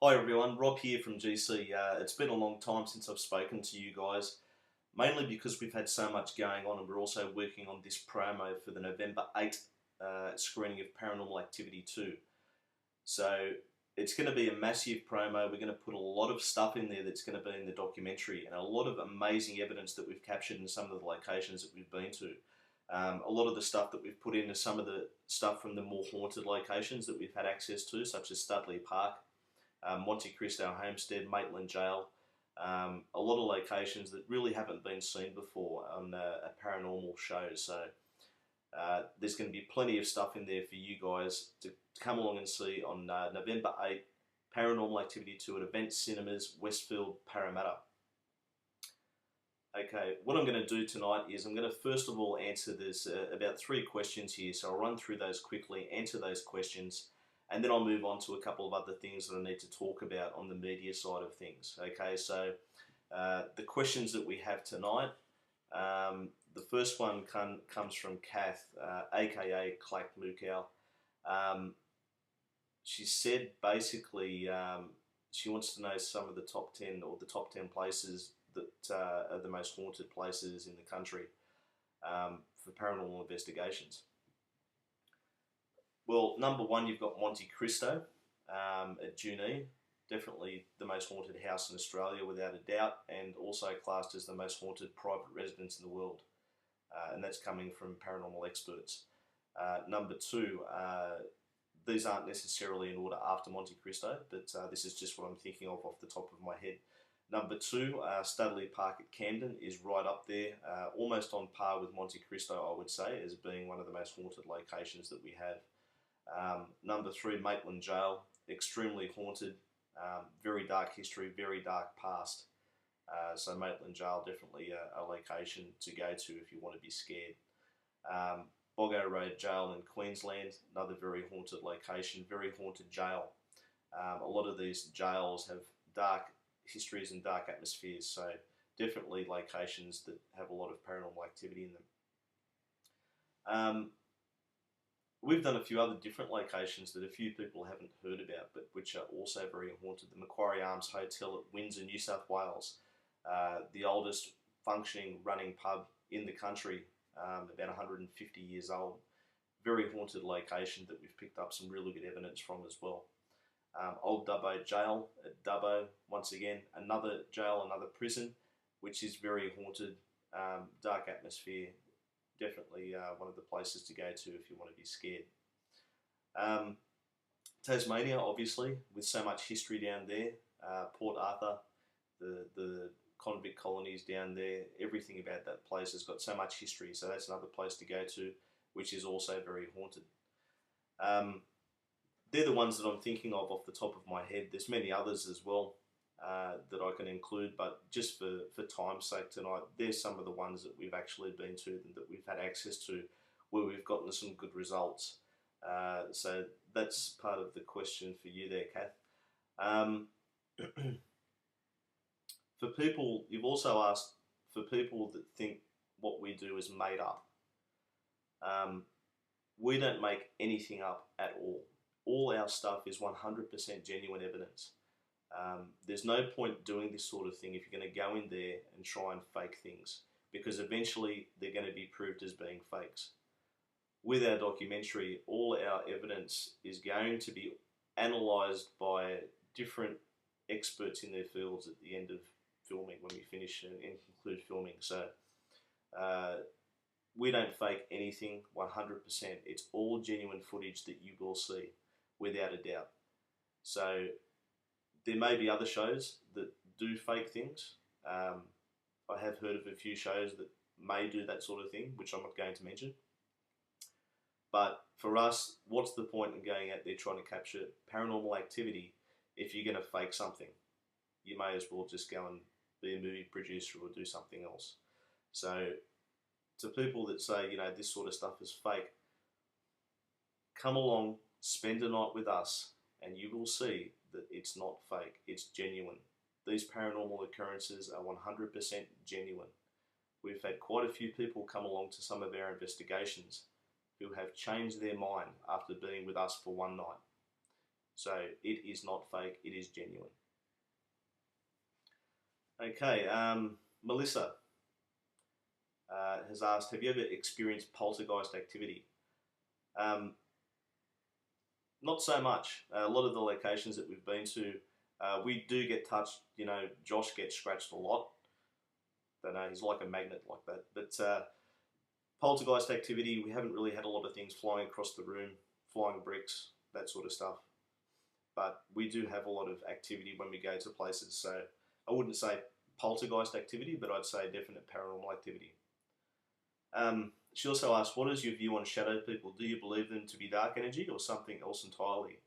Hi everyone, Rob here from GC. It's been a long time since I've spoken to you guys, mainly because we've had so much going on and we're also working on this promo for the November 8 screening of Paranormal Activity 2. So it's going to be a massive promo. We're going to put a lot of stuff in there that's going to be in the documentary and a lot of amazing evidence that we've captured in some of the locations that we've been to. A lot of the stuff that we've put in is some of the stuff from the more haunted locations that we've had access to, such as Studley Park, Monte Cristo Homestead, Maitland Jail, a lot of locations that really haven't been seen before on a paranormal show. So there's going to be plenty of stuff in there for you guys to come along and see on November 8th, Paranormal Activity 2 at Event Cinemas, Westfield, Parramatta. Okay, what I'm going to do tonight is I'm going to first of all answer this about 3 questions here. So I'll run through those quickly, answer those questions, and then I'll move on to a couple of other things that I need to talk about on the media side of things. Okay, so the questions that we have tonight, the first one comes from Kath, aka Clack Mookow. She said basically she wants to know some of the top 10 or the top 10 places that are the most haunted places in the country for paranormal investigations. Well, number 1, you've got Monte Cristo at Junee, definitely the most haunted house in Australia without a doubt, and also classed as the most haunted private residence in the world, and that's coming from paranormal experts. Number 2, these aren't necessarily in order after Monte Cristo, but this is just what I'm thinking of off the top of my head. Number 2, Studley Park at Camden is right up there, almost on par with Monte Cristo, I would say, as being one of the most haunted locations that we have. Number 3, Maitland Jail, extremely haunted, very dark history, very dark past. So Maitland Jail, definitely a location to go to if you want to be scared. Boggo Road Jail in Queensland, another very haunted location, very haunted jail. A lot of these jails have dark histories and dark atmospheres, so definitely locations that have a lot of paranormal activity in them. We've done a few other different locations that a few people haven't heard about, but which are also very haunted. The Macquarie Arms Hotel at Windsor, New South Wales, the oldest functioning running pub in the country, about 150 years old. Very haunted location that we've picked up some really good evidence from as well. Old Dubbo Jail at Dubbo, once again, another jail, another prison, which is very haunted, dark atmosphere. Definitely one of the places to go to if you want to be scared. Tasmania, obviously, with so much history down there. Port Arthur, the convict colonies down there, everything about that place has got so much history, so that's another place to go to, which is also very haunted. They're the ones that I'm thinking of off the top of my head. There's many others as well that I can include, but just for time's sake tonight, there's some of the ones that we've actually been to and that we've had access to where we've gotten some good results. So that's part of the question for you there, Kath. For people, you've also asked for people that think what we do is made up. We don't make anything up at all. All our stuff is 100% genuine evidence. There's no point doing this sort of thing if you're going to go in there and try and fake things, because eventually they're going to be proved as being fakes. With our documentary, all our evidence is going to be analysed by different experts in their fields at the end of filming, when we finish and conclude filming. So we don't fake anything 100%. It's all genuine footage that you will see, without a doubt. So there may be other shows that do fake things. I have heard of a few shows that may do that sort of thing, which I'm not going to mention. But for us, what's the point in going out there trying to capture paranormal activity if you're going to fake something? You may as well just go and be a movie producer or do something else. So to people that say, you know, this sort of stuff is fake, come along, spend a night with us, and you will see that it's not fake, it's genuine. These paranormal occurrences are 100% genuine. We've had quite a few people come along to some of our investigations who have changed their mind after being with us for one night. So it is not fake, it is genuine. Okay, Melissa has asked, have you ever experienced poltergeist activity? Um, Not so much. A lot of the locations that we've been to, we do get touched. You know, Josh gets scratched a lot. Don't know, he's like a magnet like that. But poltergeist activity, we haven't really had a lot of things flying across the room, flying bricks, that sort of stuff. But we do have a lot of activity when we go to places. So I wouldn't say poltergeist activity, but I'd say definite paranormal activity. She also asked, what is your view on shadow people? Do you believe them to be dark energy or something else entirely?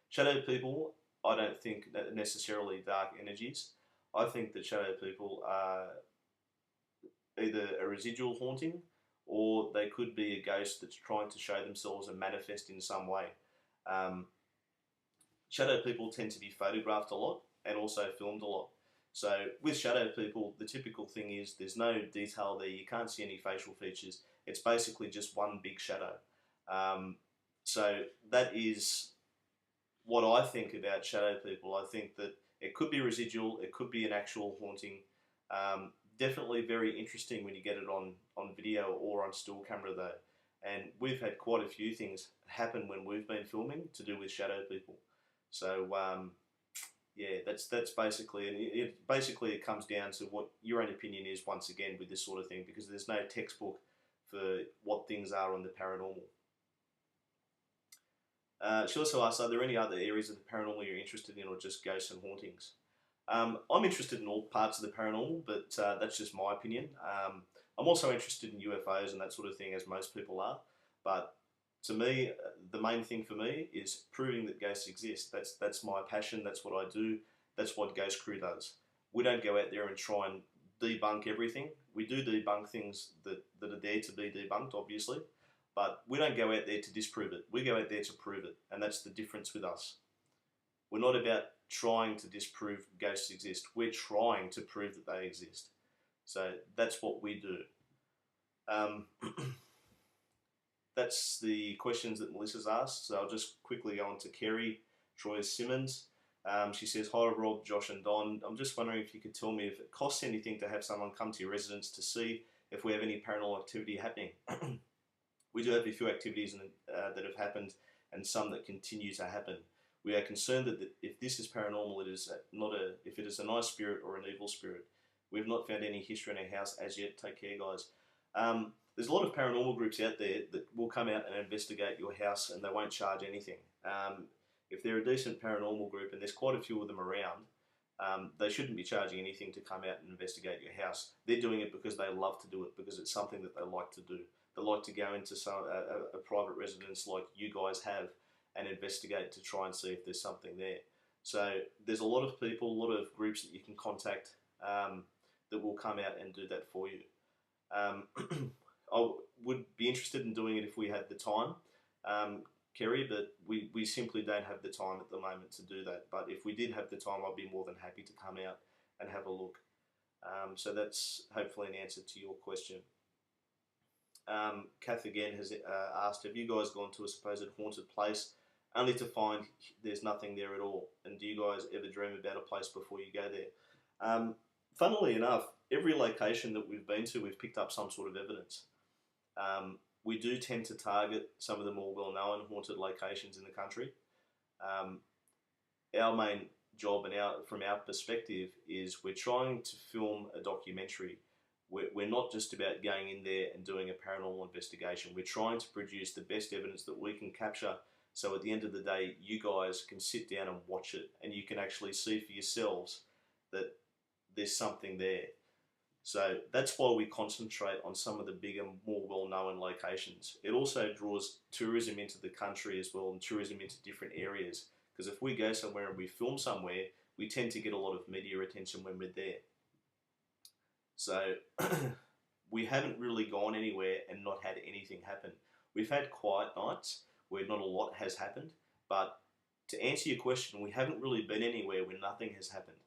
Shadow people, I don't think necessarily dark energies. I think that shadow people are either a residual haunting or they could be a ghost that's trying to show themselves and manifest in some way. Um, Shadow people tend to be photographed a lot and also filmed a lot. So with shadow people, the typical thing is there's no detail there. You can't see any facial features. It's basically just one big shadow. So that is what I think about shadow people. I think that it could be residual. It could be an actual haunting. Definitely very interesting when you get it on video or on still camera though. And we've had quite a few things happen when we've been filming to do with shadow people. So yeah, that's basically, and it comes down to what your own opinion is once again with this sort of thing, because there's no textbook for what things are on the paranormal. She also asked, are there any other areas of the paranormal you're interested in, or just ghosts and hauntings? I'm interested in all parts of the paranormal, but that's just my opinion. I'm also interested in UFOs and that sort of thing, as most people are. But to me, the main thing for me is proving that ghosts exist. That's my passion. That's what I do. That's what Ghost Crew does. We don't go out there and try and debunk everything. We do debunk things that are there to be debunked, obviously, but we don't go out there to disprove it. We go out there to prove it, and that's the difference with us. We're not about trying to disprove ghosts exist. We're trying to prove that they exist. So that's what we do. That's the questions that Melissa's asked. So I'll just quickly go on to Kerry Troy Simmons. She says, hi Rob, Josh and Don. I'm just wondering if you could tell me if it costs anything to have someone come to your residence to see if we have any paranormal activity happening. We do have a few activities that have happened and some that continue to happen. We are concerned that if this is paranormal, if it is a nice spirit or an evil spirit. We have not found any history in our house as yet. Take care, guys. There's a lot of paranormal groups out there that will come out and investigate your house and they won't charge anything. If they're a decent paranormal group, and there's quite a few of them around, they shouldn't be charging anything to come out and investigate your house. They're doing it because they love to do it, because it's something that they like to do. They like to go into a private residence like you guys have and investigate to try and see if there's something there. So there's a lot of people, a lot of groups that you can contact that will come out and do that for you. I would be interested in doing it if we had the time, Kerry, but we simply don't have the time at the moment to do that. But if we did have the time, I'd be more than happy to come out and have a look. So that's hopefully an answer to your question. Kath again has asked, have you guys gone to a supposed haunted place only to find there's nothing there at all? And do you guys ever dream about a place before you go there? Funnily enough, every location that we've been to, we've picked up some sort of evidence. We do tend to target some of the more well-known haunted locations in the country. Our main job from our perspective is we're trying to film a documentary. We're not just about going in there and doing a paranormal investigation. We're trying to produce the best evidence that we can capture, so at the end of the day, you guys can sit down and watch it and you can actually see for yourselves that there's something there. So that's why we concentrate on some of the bigger, more well-known locations. It also draws tourism into the country as well, and tourism into different areas. Because if we go somewhere and we film somewhere, we tend to get a lot of media attention when we're there. So we haven't really gone anywhere and not had anything happen. We've had quiet nights where not a lot has happened, but to answer your question, we haven't really been anywhere where nothing has happened.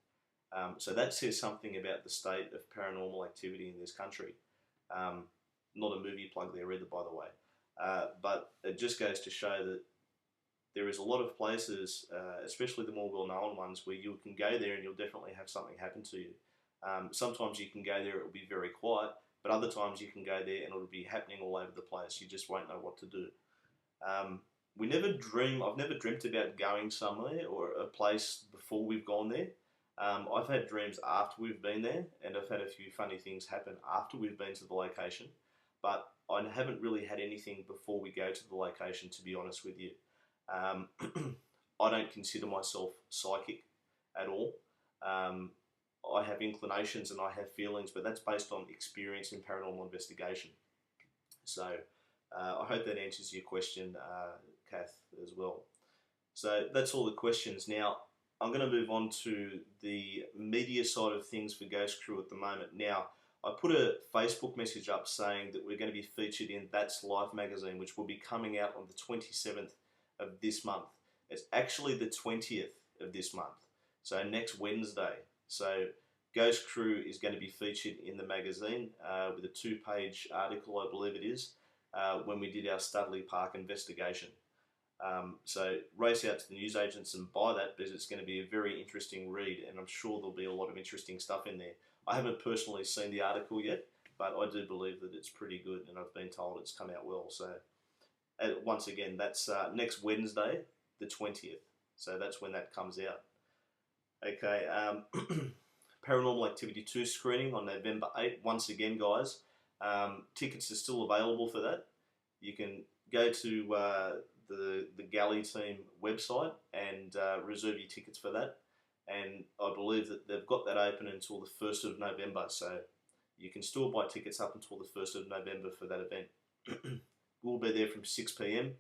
So that says something about the state of paranormal activity in this country. Not a movie plug there either, by the way. But it just goes to show that there is a lot of places, especially the more well-known ones, where you can go there and you'll definitely have something happen to you. Sometimes you can go there, it will be very quiet, but other times you can go there and it'll be happening all over the place. You just won't know what to do. Um, I've never dreamt about going somewhere or a place before we've gone there. I've had dreams after we've been there, and I've had a few funny things happen after we've been to the location, but I haven't really had anything before we go to the location, to be honest with you. Um, I don't consider myself psychic at all. Um, I have inclinations and I have feelings, but that's based on experience in paranormal investigation. So I hope that answers your question, Kath, as well. So that's all the questions. Now, I'm going to move on to the media side of things for Ghost Crew at the moment. Now, I put a Facebook message up saying that we're going to be featured in That's Life magazine, which will be coming out on the 27th of this month. It's actually the 20th of this month, so next Wednesday. So Ghost Crew is going to be featured in the magazine with a 2-page article, I believe it is, when we did our Studley Park investigation. So race out to the newsagents and buy that, because it's going to be a very interesting read, and I'm sure there'll be a lot of interesting stuff in there. I haven't personally seen the article yet, but I do believe that it's pretty good, and I've been told it's come out well. So once again, that's next Wednesday, the 20th. So that's when that comes out. Okay, Paranormal Activity 2 screening on November 8th. Once again, guys, tickets are still available for that. You can go to the Galley Team website and reserve your tickets for that. And I believe that they've got that open until the 1st of November. So you can still buy tickets up until the 1st of November for that event. We'll be there from 6 p.m.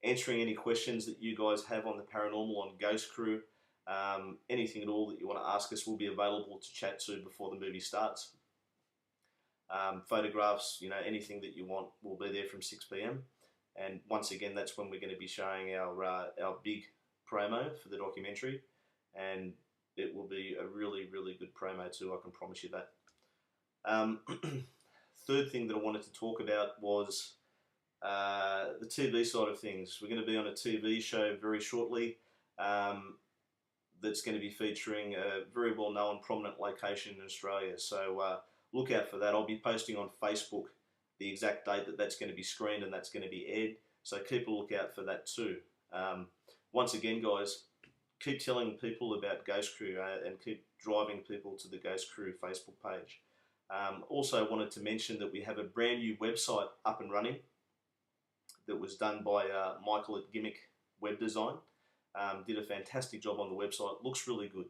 answering any questions that you guys have on the paranormal, on Ghost Crew. Anything at all that you want to ask us will be available to chat to before the movie starts. Photographs, anything that you want will be there from 6 p.m. And once again, that's when we're going to be showing our big promo for the documentary. And it will be a really, really good promo too, I can promise you that. Third thing that I wanted to talk about was the TV side of things. We're going to be on a TV show very shortly that's going to be featuring a very well-known, prominent location in Australia. So look out for that. I'll be posting on Facebook the exact date that that's going to be screened and that's going to be aired. So keep a lookout for that too. Once again, guys, keep telling people about Ghost Crew and keep driving people to the Ghost Crew Facebook page. Also wanted to mention that we have a brand new website up and running that was done by Michael at Gimmick Web Design. Did a fantastic job on the website. Looks really good.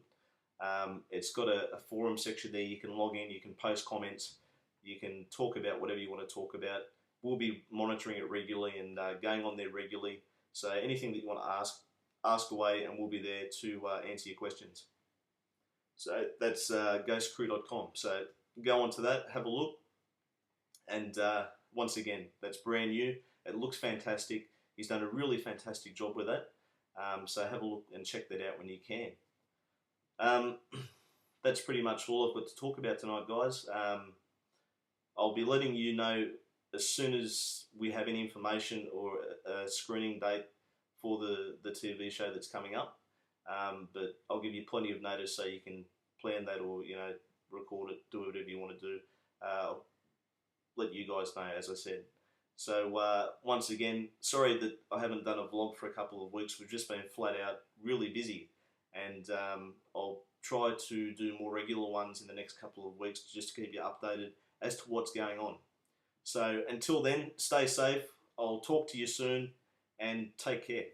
It's got a forum section there. You can log in, you can post comments, you can talk about whatever you want to talk about. We'll be monitoring it regularly and going on there regularly. So anything that you want to ask away, and we'll be there to answer your questions. So that's ghostcrew.com. So go on to that, have a look, and once again, that's brand new. It looks fantastic. He's done a really fantastic job with that. So have a look and check that out when you can. That's pretty much all I've got to talk about tonight, guys. I'll be letting you know as soon as we have any information or a screening date for the TV show that's coming up. But I'll give you plenty of notice so you can plan that, or record it, do whatever you want to do. I'll let you guys know, as I said. So once again, sorry that I haven't done a vlog for a couple of weeks. We've just been flat out really busy, and I'll try to do more regular ones in the next couple of weeks just to keep you updated as to what's going on. So until then, stay safe. I'll talk to you soon, and take care.